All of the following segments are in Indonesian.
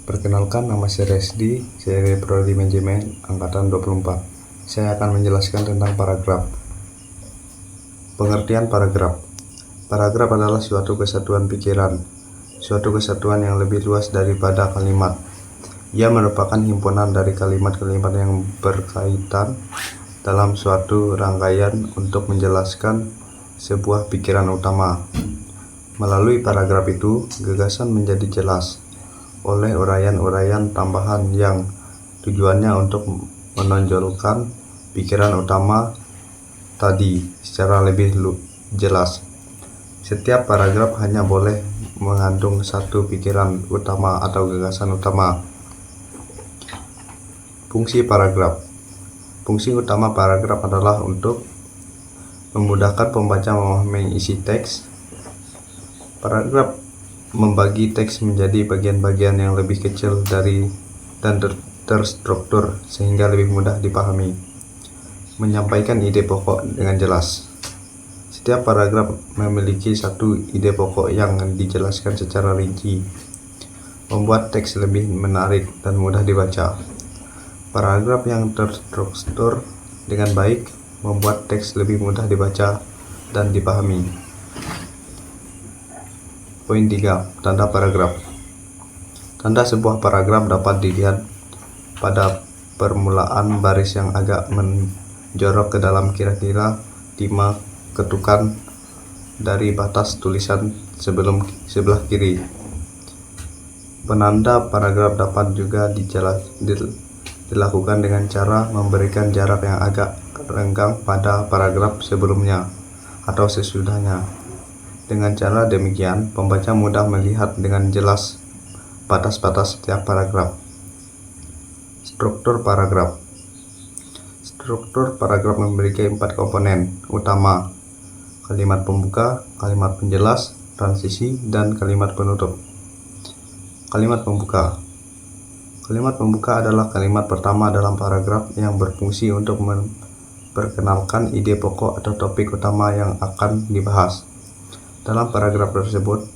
Perkenalkan, nama saya Resdi, saya Prodi Manajemen Angkatan 24. Saya akan menjelaskan tentang paragraf. Pengertian paragraf. Paragraf adalah suatu kesatuan pikiran, suatu kesatuan yang lebih luas daripada kalimat. Ia merupakan himpunan dari kalimat-kalimat yang berkaitan dalam suatu rangkaian untuk menjelaskan sebuah pikiran utama. Melalui paragraf itu, gagasan menjadi jelas oleh uraian-uraian tambahan yang tujuannya untuk menonjolkan pikiran utama tadi secara lebih jelas. Setiap paragraf hanya boleh mengandung satu pikiran utama atau gagasan utama. Fungsi paragraf. Fungsi utama paragraf adalah untuk memudahkan pembaca memahami isi teks. Paragraf membagi teks menjadi bagian-bagian yang lebih kecil dan terstruktur sehingga lebih mudah dipahami. Menyampaikan ide pokok dengan jelas. Setiap paragraf memiliki satu ide pokok yang dijelaskan secara rinci, membuat teks lebih menarik dan mudah dibaca. Paragraf yang terstruktur dengan baik membuat teks lebih mudah dibaca dan dipahami. Poin 3. Tanda paragraf. Tanda sebuah paragraf dapat dilihat pada permulaan baris yang agak menjorok ke dalam kira-kira 5 ketukan dari batas tulisan sebelah kiri. Penanda paragraf dapat juga dilakukan dengan cara memberikan jarak yang agak renggang pada paragraf sebelumnya atau sesudahnya. Dengan cara demikian, pembaca mudah melihat dengan jelas batas-batas setiap paragraf. Struktur paragraf. Struktur paragraf memiliki 4 komponen utama: kalimat pembuka, kalimat penjelas, transisi, dan kalimat penutup. Kalimat pembuka. Kalimat pembuka adalah kalimat pertama dalam paragraf yang berfungsi untuk memperkenalkan ide pokok atau topik utama yang akan dibahas. Dalam paragraf tersebut,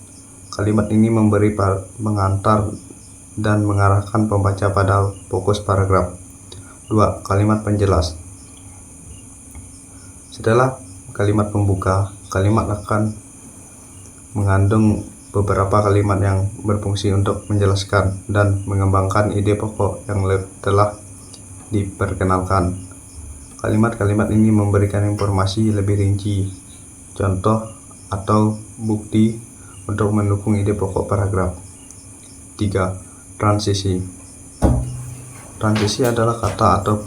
kalimat ini memberi pengantar dan mengarahkan pembaca pada fokus paragraf. 2. Kalimat penjelas. Setelah kalimat pembuka, kalimat akan mengandung beberapa kalimat yang berfungsi untuk menjelaskan dan mengembangkan ide pokok yang telah diperkenalkan. Kalimat-kalimat ini memberikan informasi lebih rinci, contoh atau bukti untuk mendukung ide pokok paragraf. 3. Transisi. Transisi adalah kata atau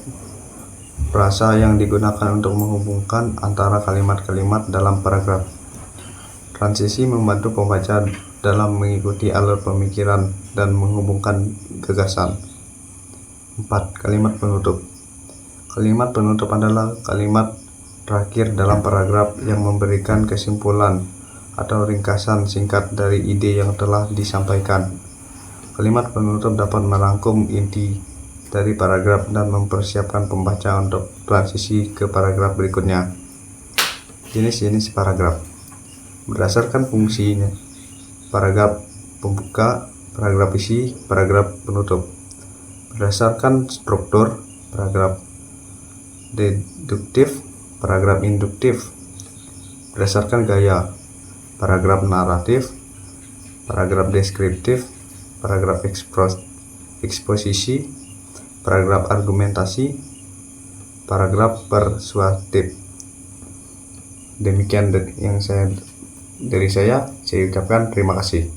frasa yang digunakan untuk menghubungkan antara kalimat-kalimat dalam paragraf. Transisi membantu pembaca dalam mengikuti alur pemikiran dan menghubungkan gagasan. 4. Kalimat penutup. Kalimat penutup adalah kalimat terakhir dalam paragraf yang memberikan kesimpulan atau ringkasan singkat dari ide yang telah disampaikan. Kalimat penutup dapat merangkum inti dari paragraf dan mempersiapkan pembaca untuk transisi ke paragraf berikutnya. Jenis-jenis paragraf. Berdasarkan fungsinya, paragraf pembuka, paragraf isi, paragraf penutup. Berdasarkan struktur, paragraf deduktif, paragraf induktif. Berdasarkan gaya, paragraf naratif, paragraf deskriptif, paragraf eksposisi, paragraf argumentasi, paragraf persuasif. Demikian yang saya ucapkan. Terima kasih.